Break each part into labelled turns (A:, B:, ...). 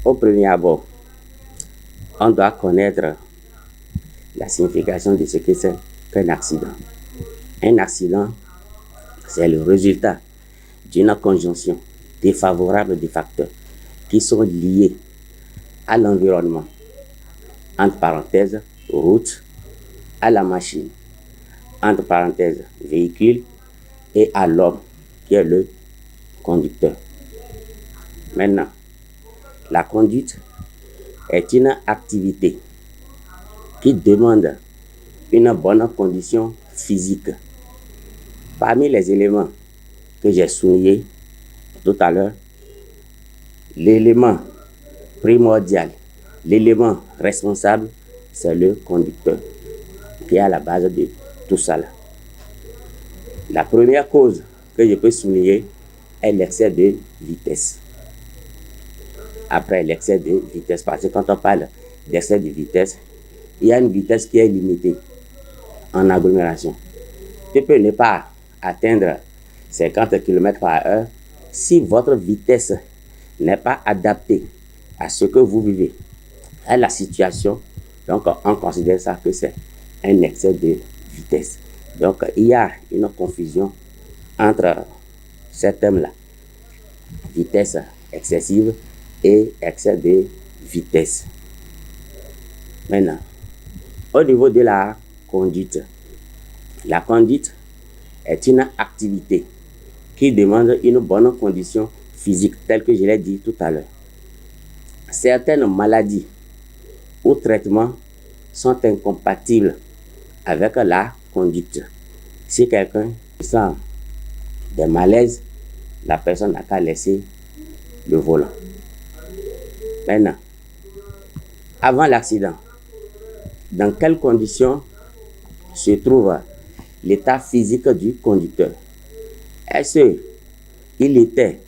A: Au premier abord, on doit connaître la signification de ce que c'est qu'un accident. Un accident, c'est le résultat d'une conjonction défavorable des facteurs qui sont liés à l'environnement, entre parenthèses, route, à la machine, entre parenthèses, véhicule, et à l'homme, qui est le conducteur. Maintenant, la conduite est une activité qui demande une bonne condition physique. Parmi les éléments que j'ai soulignés tout à l'heure, l'élément primordial, l'élément responsable, c'est le conducteur qui est à la base de tout ça là. La première cause que je peux souligner est l'excès de vitesse. Après l'excès de vitesse, parce que quand on parle d'excès de vitesse, il y a une vitesse qui est limitée en agglomération. Tu peux ne pas atteindre 50 km/h si votre vitesse n'est pas adaptée à ce que vous vivez, à la situation. Donc, on considère ça que c'est un excès de vitesse. Donc, il y a une confusion entre ces thèmes-là. Vitesse excessive et excès de vitesse. Maintenant, au niveau de la conduite est une activité qui demande une bonne condition physique, telle que je l'ai dit tout à l'heure. Certaines maladies ou traitements sont incompatibles avec la conduite. Si quelqu'un sent des malaises, la personne n'a qu'à laisser le volant. Maintenant, avant l'accident, dans quelles conditions se trouve l'état physique du conducteur? Est-ce qu'il était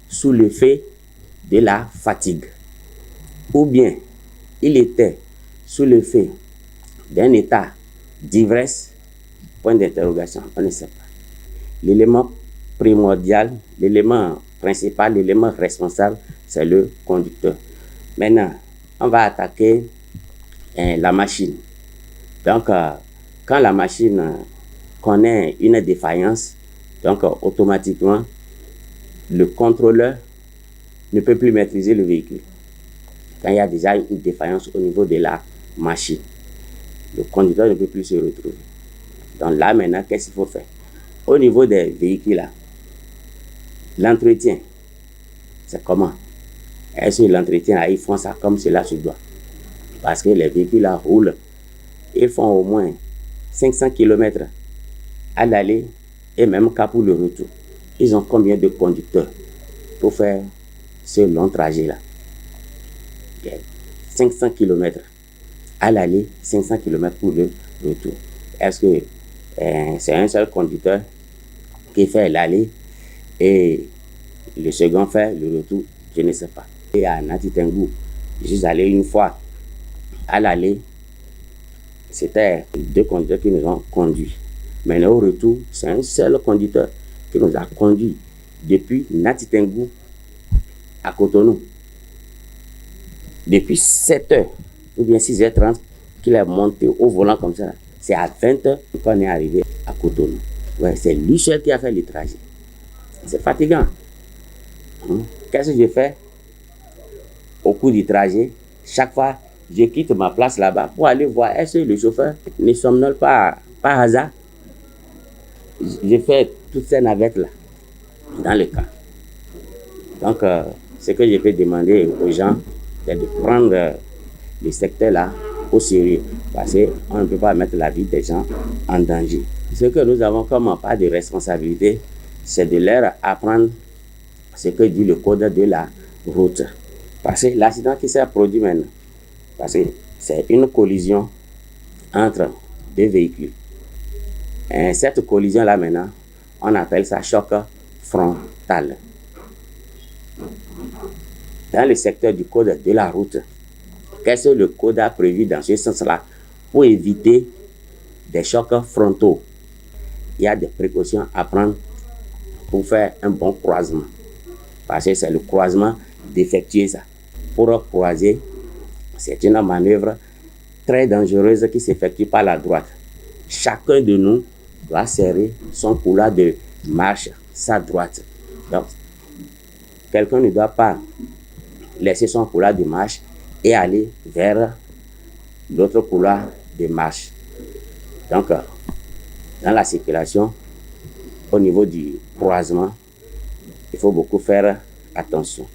A: sous l'effet de la fatigue? Ou bien il était sous l'effet d'un état d'ivresse? Point d'interrogation, on ne sait pas. L'élément primordial, l'élément principal, l'élément responsable, c'est le conducteur. Maintenant, on va attaquer la machine. Donc, quand la machine connaît une défaillance, donc automatiquement, le contrôleur ne peut plus maîtriser le véhicule. Quand il y a déjà une défaillance au niveau de la machine, le conducteur ne peut plus se retrouver. Donc là, maintenant, qu'est-ce qu'il faut faire? Au niveau des véhicules, l'entretien, c'est comment? Est-ce que l'entretien, ils font ça comme cela se doit? Parce que les véhicules roulent, ils font au moins 500 km à l'aller et même qu'à pour le retour. Ils ont combien de conducteurs pour faire ce long trajet-là? 500 km à l'aller, 500 km pour le retour. Est-ce que c'est un seul conducteur qui fait l'aller et le second fait le retour? Je ne sais pas. Et à Nati Tengu, je suis allé une fois à l'aller, c'était deux conducteurs qui nous ont conduits. Mais au retour, c'est un seul conducteur qui nous a conduits depuis Nati Tengu à Cotonou. Depuis 7h ou bien 6h30 qu'il est monté au volant comme ça. C'est à 20h qu'on est arrivé à Cotonou. Ouais, c'est lui seul qui a fait le trajet. C'est fatigant. Qu'est-ce que je fais au cours du trajet? Chaque fois, je quitte ma place là-bas pour aller voir est-ce que le chauffeur ne somnole pas par hasard. Je fais toutes ces navettes-là dans le cas. Donc, ce que je peux demander aux gens, c'est de prendre le secteur-là au sérieux. Parce qu'on ne peut pas mettre la vie des gens en danger. Ce que nous avons comme part de responsabilité, c'est de leur apprendre ce que dit le code de la route. Parce que l'accident qui s'est produit maintenant, parce que c'est une collision entre deux véhicules. Et cette collision-là maintenant, on appelle ça choc frontal. Dans le secteur du code de la route, qu'est-ce que le code a prévu dans ce sens-là pour éviter des chocs frontaux? Il y a des précautions à prendre pour faire un bon croisement. Parce que c'est le croisement défectueux, ça. pour croiser, c'est une manœuvre très dangereuse qui s'effectue par la droite. Chacun de nous doit serrer son couloir de marche, sa droite. Donc, quelqu'un ne doit pas laisser son couloir de marche et aller vers l'autre couloir de marche. Donc, dans la circulation, au niveau du croisement, il faut beaucoup faire attention.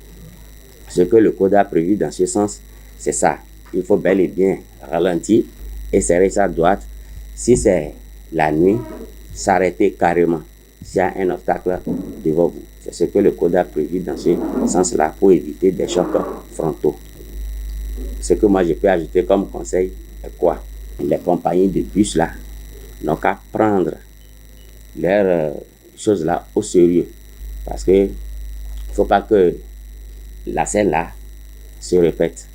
A: Ce que le code a prévu dans ce sens, c'est ça. Il faut bel et bien ralentir et serrer sa droite. Si c'est la nuit, s'arrêter carrément s'il y a un obstacle devant vous. C'est ce que le code a prévu dans ce sens-là pour éviter des chocs frontaux. Ce que moi je peux ajouter comme conseil est quoi? Les compagnies de bus là n'ont qu'à prendre leurs choses là au sérieux. Parce que il ne faut pas que la scène là se répète.